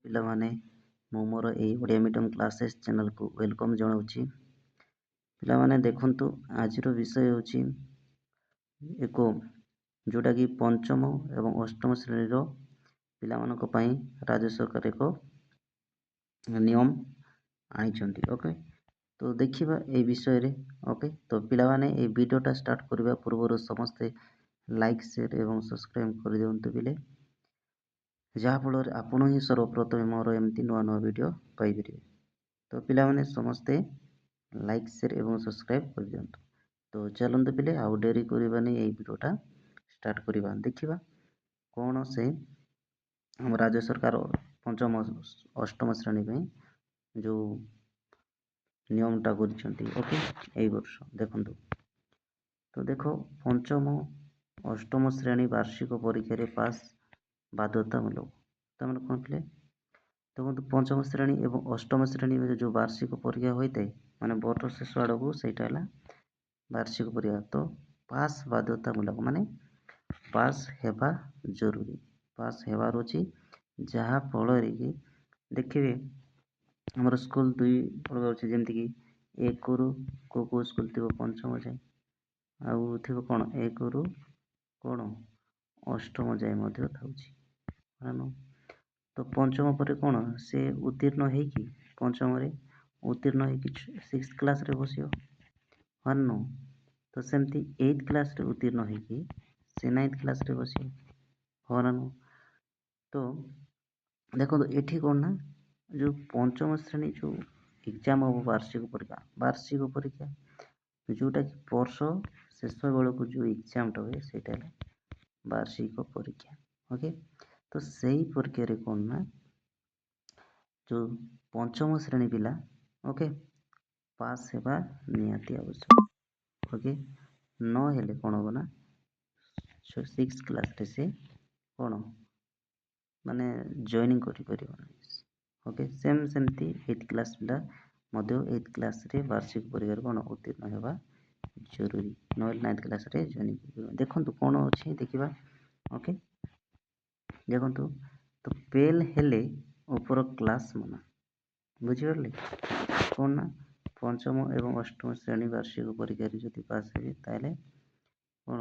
ପିଲାମାନେ ମୁଁ ମୋର ଏଇ ଓଡ଼ିଆ ମିଡ଼ିୟମ୍ କ୍ଲାसेସ୍ ଚ୍ୟାନେଲକୁ ୱେଲକମ୍ ଜଣାଉଛି। ପିଲାମାନେ ଦେଖନ୍ତୁ, ଆଜିର ବିଷୟ ହେଉଛି ଏକ ଯେଉଁଟାକି ପଞ୍ଚମ ଏବଂ ଅଷ୍ଟମ ଶ୍ରେଣୀର ପିଲାମାନଙ୍କ ପାଇଁ ରାଜ୍ୟ ସରକାର ଏକ ନିୟମ ଆଣିଛନ୍ତି। ଓକେ, ତ ଦେଖିବା এই ବିଷୟରେ। ଓକେ, ତ ପିଲାମାନେ এই ଭିଡ଼ିଓଟା ଷ୍ଟାର୍ଟ କରିବା ପୂର୍ବରୁ ସମସ୍ତେ ଲାଇକ୍, ସେୟାର ଏବଂ ସବସ୍କ୍ରାଇବ୍ କରିଦିଅନ୍ତୁ ପିଲେ, ଯାହାଫଳରେ ଆପଣ ହିଁ ସର୍ବପ୍ରଥମେ ମୋର ଏମିତି ନୂଆ ନୂଆ ଭିଡ଼ିଓ ପାଇପାରିବେ। ତ ପିଲାମାନେ ସମସ୍ତେ ଲାଇକ୍, ସେୟାର ଏବଂ ସବସ୍କ୍ରାଇବ୍ କରିଦିଅନ୍ତୁ। ତ ଚାଲନ୍ତୁ ପିଲେ, ଆଉ ଡେରି କରିବାନି, ଏଇ ଭିଡ଼ିଓଟା ଷ୍ଟାର୍ଟ କରିବା। ଦେଖିବା କ'ଣ ସେ ଆମ ରାଜ୍ୟ ସରକାର ପଞ୍ଚମ ଅଷ୍ଟମ ଶ୍ରେଣୀ ପାଇଁ ଯେଉଁ ନିୟମଟା କରିଛନ୍ତି। ଓକେ, ଏଇ ବର୍ଷ ଦେଖନ୍ତୁ, ତ ଦେଖ, ପଞ୍ଚମ ଅଷ୍ଟମ ଶ୍ରେଣୀ ବାର୍ଷିକ ପରୀକ୍ଷାରେ ପାସ୍ ବାଧ୍ୟତାମୂଳକ। ତାମାନେ କ'ଣ ଥିଲେ? ଦେଖନ୍ତୁ, ପଞ୍ଚମ ଶ୍ରେଣୀ ଏବଂ ଅଷ୍ଟମ ଶ୍ରେଣୀ ଯେଉଁ ବାର୍ଷିକ ପରୀକ୍ଷା ହୋଇଥାଏ, ମାନେ ବର୍ଷ ଶେଷ ଆଡ଼କୁ ସେଇଟା ହେଲା ବାର୍ଷିକ ପରୀକ୍ଷା। ତ ପାସ୍ ବାଧ୍ୟତାମୂଳକ ମାନେ ପାସ୍ ହେବା ଜରୁରୀ, ପାସ୍ ହେବାର ଅଛି। ଯାହା ଫଳରେ କି ଦେଖିବେ ଆମର ସ୍କୁଲ ଦୁଇ ପ୍ରକାର ଅଛି, ଯେମିତିକି ଏକରୁ କେଉଁ ସ୍କୁଲ ଥିବ ପଞ୍ଚମ ଯାଏ, ଆଉ ଥିବ କ'ଣ ଏକରୁ କ'ଣ ଅଷ୍ଟମ ଯାଏ ମଧ୍ୟ ଥାଉଛି। ତ ପଞ୍ଚମ ପରେ କ'ଣ ସେ ଉତ୍ତୀର୍ଣ୍ଣ ହେଇକି ପଞ୍ଚମରେ ଉତ୍ତୀର୍ଣ୍ଣ ହେଇକି ସିକ୍ସ କ୍ଲାସ୍ରେ ବସିବ, ହଁ ନା? ତ ସେମିତି 8th କ୍ଲାସ୍ରେ ଉତ୍ତୀର୍ଣ୍ଣ ହେଇକି ସେ 9th କ୍ଲାସ୍ରେ ବସିବ, ହଁ ନା? ତ ଦେଖନ୍ତୁ, ଏଠି କ'ଣ ନା, ଯେଉଁ ପଞ୍ଚମ ଶ୍ରେଣୀ ଯେଉଁ ଏକ୍ଜାମ୍ ହେବ ବାର୍ଷିକ ପରୀକ୍ଷା ଯେଉଁଟାକି ବର୍ଷ ଶେଷ ବେଳକୁ ଯେଉଁ ଏକ୍ଜାମ୍ଟା ହୁଏ, ସେଇଟା ହେଲା ବାର୍ଷିକ ପରୀକ୍ଷା। ଓକେ, ତ ସେଇ ପରୀକ୍ଷାରେ କ'ଣ ନା, ଯେଉଁ ପଞ୍ଚମ ଶ୍ରେଣୀ ପିଲା ଓକେ ପାସ୍ ହେବା ନିହାତି ଆବଶ୍ୟକ। ଓକେ, ନହେଲେ କ'ଣ ହେବ ନା, ସିକ୍ସ କ୍ଲାସ୍ରେ ସେ କ'ଣ ମାନେ ଜଏନିଂ କରିପାରିବ ନାହିଁ। ଓକେ, ସେମିତି 8th କ୍ଲାସ୍ ପିଲା ମଧ୍ୟ 8th କ୍ଲାସ୍ରେ ବାର୍ଷିକ ପରୀକ୍ଷାରେ କ'ଣ ଉତ୍ତୀର୍ଣ୍ଣ ହେବା ଜରୁରୀ, ନହେଲେ 9th କ୍ଲାସ୍ରେ ଜଏନିଂ କରିପାରିବ। ଦେଖନ୍ତୁ କ'ଣ ଅଛି ଦେଖିବା। ଓକେ, ଦେଖନ୍ତୁ, ତ ଫେଲ୍ ହେଲେ ଉପର କ୍ଲାସ୍ ମନା। ବୁଝିପାରିଲେ? କ'ଣ ନା, ପଞ୍ଚମ ଏବଂ ଅଷ୍ଟମ ଶ୍ରେଣୀ ବାର୍ଷିକ ପରୀକ୍ଷାରେ ଯଦି ପାସ୍ ହେବେ, ତାହେଲେ କ'ଣ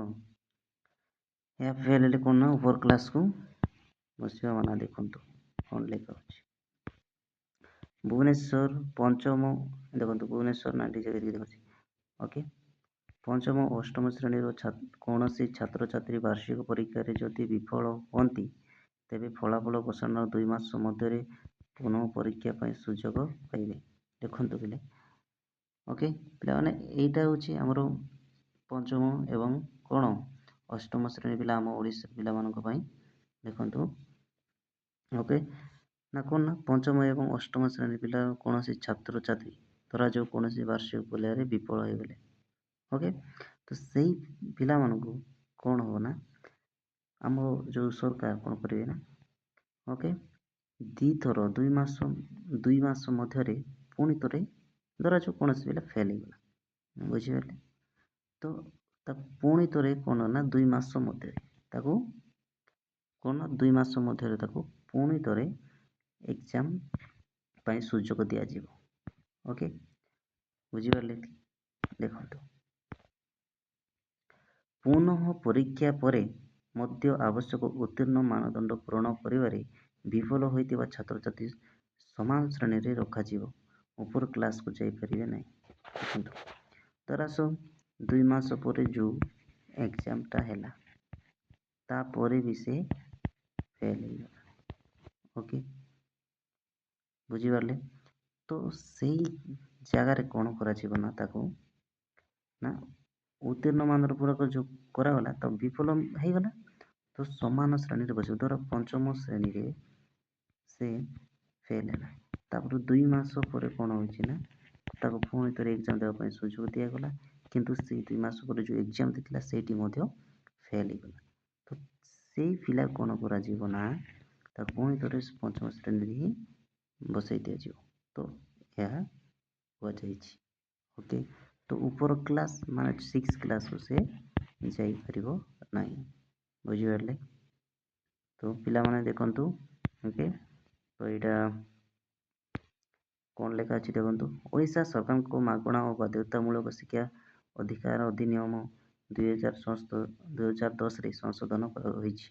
ଏହା ଫେଲ୍ ହେଲେ କ'ଣ ନା ଉପର କ୍ଲାସ୍କୁ ବସିବା ମନା। ଦେଖନ୍ତୁ କ'ଣ ଲେଖା ଅଛି। ଭୁବନେଶ୍ୱର ପଞ୍ଚମ, ଦେଖନ୍ତୁ ଭୁବନେଶ୍ୱର ନା ଜାଗାରେ ଦେଖୁଛି। ଓକେ, ପଞ୍ଚମ ଅଷ୍ଟମ ଶ୍ରେଣୀର କୌଣସି ଛାତ୍ରଛାତ୍ରୀ ବାର୍ଷିକ ପରୀକ୍ଷାରେ ଯଦି ବିଫଳ ହୁଅନ୍ତି, ତେବେ ଫଳାଫଳ ଘୋଷଣାର 2 ମାସ ମଧ୍ୟରେ ପୁନଃ ପରୀକ୍ଷା ପାଇଁ ସୁଯୋଗ ପାଇବେ। ଦେଖନ୍ତୁ ପିଲେ, ଓକେ ପିଲାମାନେ, ଏଇଟା ହେଉଛି ଆମର ପଞ୍ଚମ ଏବଂ କ'ଣ ଅଷ୍ଟମ ଶ୍ରେଣୀ ପିଲା, ଆମ ଓଡ଼ିଶାର ପିଲାମାନଙ୍କ ପାଇଁ। ଦେଖନ୍ତୁ, ଓକେ ନା କ'ଣ ନା, ପଞ୍ଚମ ଏବଂ ଅଷ୍ଟମ ଶ୍ରେଣୀ ପିଲା କୌଣସି ଛାତ୍ରଛାତ୍ରୀ ଧରାଯାଉ କୌଣସି ବାର୍ଷିକ ପରୀକ୍ଷାରେ ବିଫଳ ହୋଇଗଲେ, ଓକେ, ତ ସେଇ ପିଲାମାନଙ୍କୁ କ'ଣ ହେବ ନା, ଆମ ଯେଉଁ ସରକାର କ'ଣ କରିବେ ନା, ଓକେ, 2 ମାସ ମଧ୍ୟରେ ପୁଣି ଥରେ ଧରାଯାଉ କୌଣସି ପିଲା ଫେଲ୍ ହେଇଗଲା, ବୁଝିପାରିଲେ? ତ ତାକୁ ପୁଣି ଥରେ କ'ଣ ନା 2 ମାସ ମଧ୍ୟରେ ତାକୁ କ'ଣ ନା 2 ମାସ ମଧ୍ୟରେ ତାକୁ ପୁଣି ଥରେ ଏକ୍ଜାମ୍ ପାଇଁ ସୁଯୋଗ ଦିଆଯିବ। ଓକେ, ବୁଝିପାରିଲେ? ଦେଖନ୍ତୁ, ପୁନଃ ପରୀକ୍ଷା ପରେ ମଧ୍ୟ ଆବଶ୍ୟକ ଉତ୍ତୀର୍ଣ୍ଣ ମାନଦଣ୍ଡ ପୂରଣ କରିବାରେ ବିଫଳ ହୋଇଥିବା ଛାତ୍ରଛାତ୍ରୀ ସମାନ ଶ୍ରେଣୀରେ ରଖାଯିବ, ଉପର କ୍ଲାସ୍କୁ ଯାଇପାରିବେ ନାହିଁ। ଦେଖନ୍ତୁ, ଧରାଯାଉ 2 ମାସ ପରେ ଯେଉଁ ଏକ୍ଜାମ୍ଟା ହେଲା, ତାପରେ ବି ସେ ଫେଲ୍ ହେଇଗଲା। ଓକେ, ବୁଝିପାରିଲେ? ତ ସେଇ ଜାଗାରେ କ'ଣ କରାଯିବ ନା, ତାକୁ ନା ଉତ୍ତୀର୍ଣ୍ଣ ମାନର ପୂରକ ଯେଉଁ କରାଗଲା, ତ ବିଫଳ ହେଇଗଲା, ତ ସମାନ ଶ୍ରେଣୀରେ ବସିବ। ଧର ପଞ୍ଚମ ଶ୍ରେଣୀରେ ସେ ଫେଲ୍ ହେଲା, ତାପରେ 2 ମାସ ପରେ କ'ଣ ହେଉଛି ନା, ତାକୁ ପୁଣି ଥରେ ଏକ୍ଜାମ୍ ଦେବା ପାଇଁ ସୁଯୋଗ ଦିଆଗଲା, କିନ୍ତୁ ସେଇ 2 ମାସ ପରେ ଯେଉଁ ଏକ୍ଜାମ୍ ଦେଇଥିଲା ସେଇଠି ମଧ୍ୟ ଫେଲ୍ ହେଇଗଲା। ତ ସେଇ ପିଲା କ'ଣ କରାଯିବ ନା, ତାକୁ ପୁଣି ଥରେ ପଞ୍ଚମ ଶ୍ରେଣୀରେ ହିଁ ବସାଇ ଦିଆଯିବ। ତ ଏହା କୁହାଯାଇଛି। ଓକେ, ତ ଉପର କ୍ଲାସ୍ ମାନେ 6 କ୍ଲାସ୍କୁ ସେ ଯାଇପାରିବ ନାହିଁ। ବୁଝିପାରିଲେ? ତ ପିଲାମାନେ ଦେଖନ୍ତୁ, ଓକେ, ତ ଏଇଟା କ'ଣ ଲେଖା ଅଛି ଦେଖନ୍ତୁ। ଓଡ଼ିଶା ସରକାରଙ୍କ ମାଗଣା ଓ ବାଧ୍ୟତାମୂଳକ ଶିକ୍ଷା ଅଧିକାର ଅଧିନିୟମ 2010ରେ ସଂଶୋଧନ ହୋଇଛି।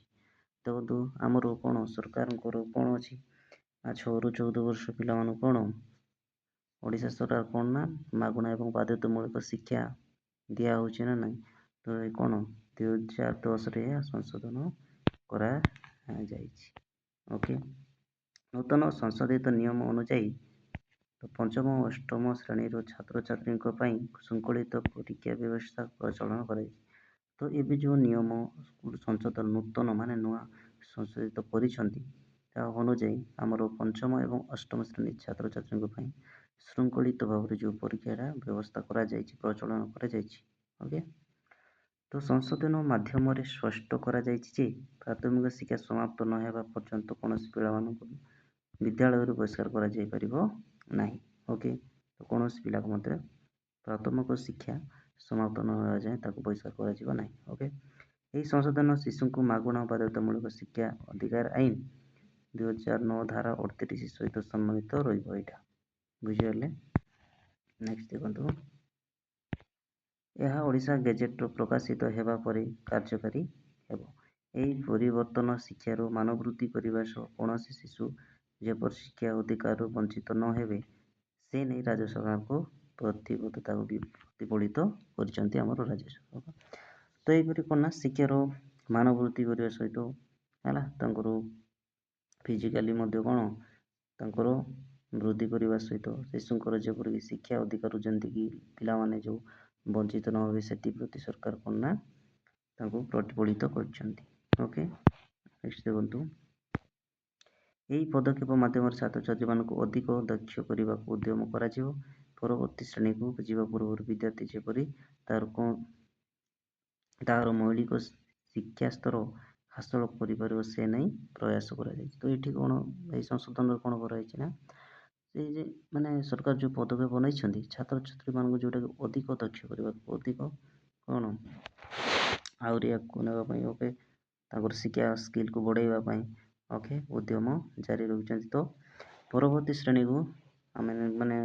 ଦେଖନ୍ତୁ ଆମର କ'ଣ ସରକାରଙ୍କର କ'ଣ ଅଛି ନା 6ରୁ 14 ବର୍ଷ ପିଲାମାନଙ୍କୁ କ'ଣ ଓଡ଼ିଶା ସରକାର କ'ଣ ନା ମାଗଣା ଏବଂ ବାଧ୍ୟତାମୂଳକ ଶିକ୍ଷା ଦିଆହେଉଛି ନା ନାହିଁ। ତ ଏ କ'ଣ 2010ରେ ଏହା ସଂଶୋଧନ କରାଯାଇଛି। ଓକେ, ନୂତନ ସଂଶୋଧିତ ନିୟମ ଅନୁଯାୟୀ ତ ପଞ୍ଚମ ଓ ଅଷ୍ଟମ ଶ୍ରେଣୀର ଛାତ୍ରଛାତ୍ରୀଙ୍କ ପାଇଁ ଶୃଙ୍ଖଳିତ ପରୀକ୍ଷା ବ୍ୟବସ୍ଥା ପ୍ରଚଳନ କରାଯାଇଛି। ତ ଏବେ ଯେଉଁ ନିୟମ ସଂଶୋଧନ ନୂତନ ମାନେ ନୂଆ ସଂଶୋଧିତ କରିଛନ୍ତି ତା ଅନୁଯାୟୀ ଆମର ପଞ୍ଚମ ଏବଂ ଅଷ୍ଟମ ଶ୍ରେଣୀ ଛାତ୍ରଛାତ୍ରୀଙ୍କ ପାଇଁ ଶୃଙ୍ଖଳିତ ଭାବରେ ଯେଉଁ ପରୀକ୍ଷାଟା ବ୍ୟବସ୍ଥା କରାଯାଇଛି ପ୍ରଚଳନ କରାଯାଇଛି। ଓକେ, ତ ସଂଶୋଧନ ମାଧ୍ୟମରେ ସ୍ପଷ୍ଟ କରାଯାଇଛି ଯେ ପ୍ରାଥମିକ ଶିକ୍ଷା ସମାପ୍ତ ନ ହେବା ପର୍ଯ୍ୟନ୍ତ କୌଣସି ପିଲାମାନଙ୍କୁ ବିଦ୍ୟାଳୟରୁ ବହିଷ୍କାର କରାଯାଇପାରିବ ନାହିଁ। ଓକେ, ତ କୌଣସି ପିଲାକୁ ମଧ୍ୟ ପ୍ରାଥମିକ ଶିକ୍ଷା ସମାପ୍ତ ନ ହେବା ଯାଏଁ ତାକୁ ବହିଷ୍କାର କରାଯିବ ନାହିଁ। ଓକେ, ଏହି ସଂଶୋଧନ ଶିଶୁଙ୍କୁ ମାଗଣା ବାଧ୍ୟତାମୂଳକ ଶିକ୍ଷା ଅଧିକାର ଆଇନ 2009 ଧାରା 38 ସହିତ ସମ୍ବନ୍ଧିତ ରହିବ। ଏଇଟା ବୁଝିଗଲେ। ନେକ୍ସଟ ଦେଖନ୍ତୁ, ଏହା ଓଡ଼ିଶା ଗେଜେଟରେ ପ୍ରକାଶିତ ହେବା ପରେ କାର୍ଯ୍ୟକାରୀ ହେବ। ଏହି ପରିବର୍ତ୍ତନ ଶିକ୍ଷାର ମାନବୃଦ୍ଧି କରିବା ସହ କୌଣସି ଶିଶୁ ଯେପରି ଶିକ୍ଷା ଅଧିକାରରୁ ବଞ୍ଚିତ ନ ହେବେ ସେ ନେଇ ରାଜ୍ୟ ସରକାରଙ୍କୁ ପ୍ରତିବଦ୍ଧତାକୁ ପ୍ରତିଫଳିତ କରିଛନ୍ତି ଆମର ରାଜ୍ୟ ସରକାର। ତ ଏହିପରି କ'ଣ ନା ଶିକ୍ଷାର ମାନବୃଦ୍ଧି କରିବା ସହିତ ହେଲା ତାଙ୍କର ଫିଜିକାଲି ମଧ୍ୟ କ'ଣ ତାଙ୍କର ବୃଦ୍ଧି କରିବା ସହିତ ଶିଶୁଙ୍କର ଯେପରିକି ଶିକ୍ଷା ଅଧିକାରରୁ ଯେମିତିକି ପିଲାମାନେ ଯେଉଁ ବଞ୍ଚିତ ନ ହେବେ ସେଥିପ୍ରତି ସରକାର କ'ଣ ନା ତାଙ୍କୁ ପ୍ରତିଫଳିତ କରିଛନ୍ତି। ଓକେ, ନେକ୍ସଟ ଦେଖନ୍ତୁ, ଏହି ପଦକ୍ଷେପ ମାଧ୍ୟମରେ ଛାତ୍ରଛାତ୍ରୀମାନଙ୍କୁ ଅଧିକ ଦକ୍ଷ କରିବାକୁ ଉଦ୍ୟମ କରାଯିବ। ପରବର୍ତ୍ତୀ ଶ୍ରେଣୀକୁ ଯିବା ପୂର୍ବରୁ ବିଦ୍ୟାର୍ଥୀ ଯେପରି ତାହାର ମୌଳିକ ଶିକ୍ଷା ସ୍ତର ହାସଲ କରିପାରିବ ସେ ନେଇ ପ୍ରୟାସ କରାଯାଇଛି। ତ ଏଠି କ'ଣ ଏହି ସଂଶୋଧନରେ କ'ଣ କରାଯାଇଛି ନା ସେ ଯେ ମାନେ ସରକାର ଯେଉଁ ପଦକ୍ଷେପ ନେଇଛନ୍ତି ଛାତ୍ରଛାତ୍ରୀମାନଙ୍କୁ ଯେଉଁଟାକି ଅଧିକ ଦକ୍ଷ କରିବାକୁ ଅଧିକ କ'ଣ ଆହୁରି ଆଗକୁ ନେବା ପାଇଁ ଓକେ ତାଙ୍କର ଶିକ୍ଷା ସ୍କିଲ୍କୁ ବଢ଼ାଇବା ପାଇଁ ଓକେ ଉଦ୍ୟମ ଜାରି ରଖିଛନ୍ତି। ତ ପରବର୍ତ୍ତୀ ଶ୍ରେଣୀକୁ ଆମେ ମାନେ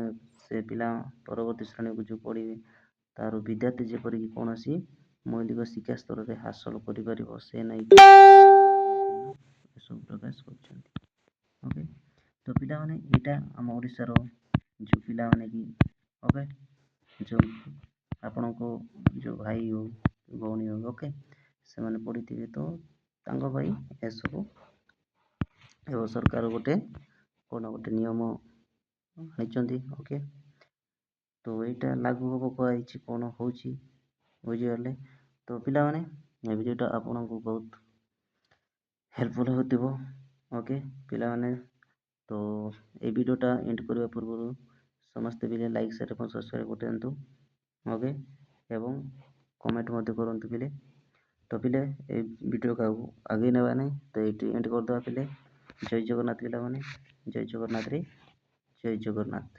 ସେ ପିଲା ପରବର୍ତ୍ତୀ ଶ୍ରେଣୀକୁ ଯେଉଁ ପଢ଼ିବେ ତାର ବିଦ୍ୟାର୍ଥୀ ଯେପରିକି କୌଣସି ମୌଳିକ ଶିକ୍ଷା ସ୍ତରରେ ହାସଲ କରିପାରିବ ସେ ନେଇ ଏସବୁ ପ୍ରକାଶ କରିଛନ୍ତି। ଓକେ, ତ ପିଲାମାନେ ଏଇଟା ଆମ ଓଡ଼ିଶାର ଯେଉଁ ପିଲାମାନେ କି ଓକେ ଯେଉଁ ଆପଣଙ୍କ ଯେଉଁ ଭାଇ ହଉ ଭଉଣୀ ହଉ ଓକେ ସେମାନେ ପଢ଼ିଥିବେ ତ ତାଙ୍କ ପାଇଁ ଏସବୁ ଏବଂ ସରକାର ଗୋଟେ କ'ଣ ଗୋଟେ ନିୟମ ଆଣିଛନ୍ତି। ଓକେ, ତ ଏଇଟା ଲାଗୁ ହେବ କୁହାଯାଇଛି କ'ଣ ହେଉଛି ବୁଝିଗଲେ। ତ ପିଲାମାନେ ଏ ଭିଡ଼ିଓଟା ଆପଣଙ୍କୁ ବହୁତ ହେଲ୍ପଫୁଲ୍ ହେଉଥିବ। ଓକେ ପିଲାମାନେ, ତ এই ভিডিওটা এন্ড କରିବା ପୂର୍ବରୁ ସମସ୍ତେ ପିଲେ ଲାଇକ୍ ସେୟାର ଏବଂ ସବସ୍କ୍ରାଇବ୍ କରିଦିଅନ୍ତୁ। ଓକେ, ଏବଂ କମେଣ୍ଟ ମଧ୍ୟ କରନ୍ତୁ ପିଲେ। ତ ପିଲେ এই ଭିଡ଼ିଓକୁ ଆଗେଇ ନେବା ନାହିଁ ତ ଏଇଠି ଏଣ୍ଡ କରିଦେବା ପିଲେ। ଜୟ ଜଗନ୍ନାଥ ପିଲାମାନେ, ଜୟ ଜଗନ୍ନାଥ ରେ ଜୟ ଜଗନ୍ନାଥ।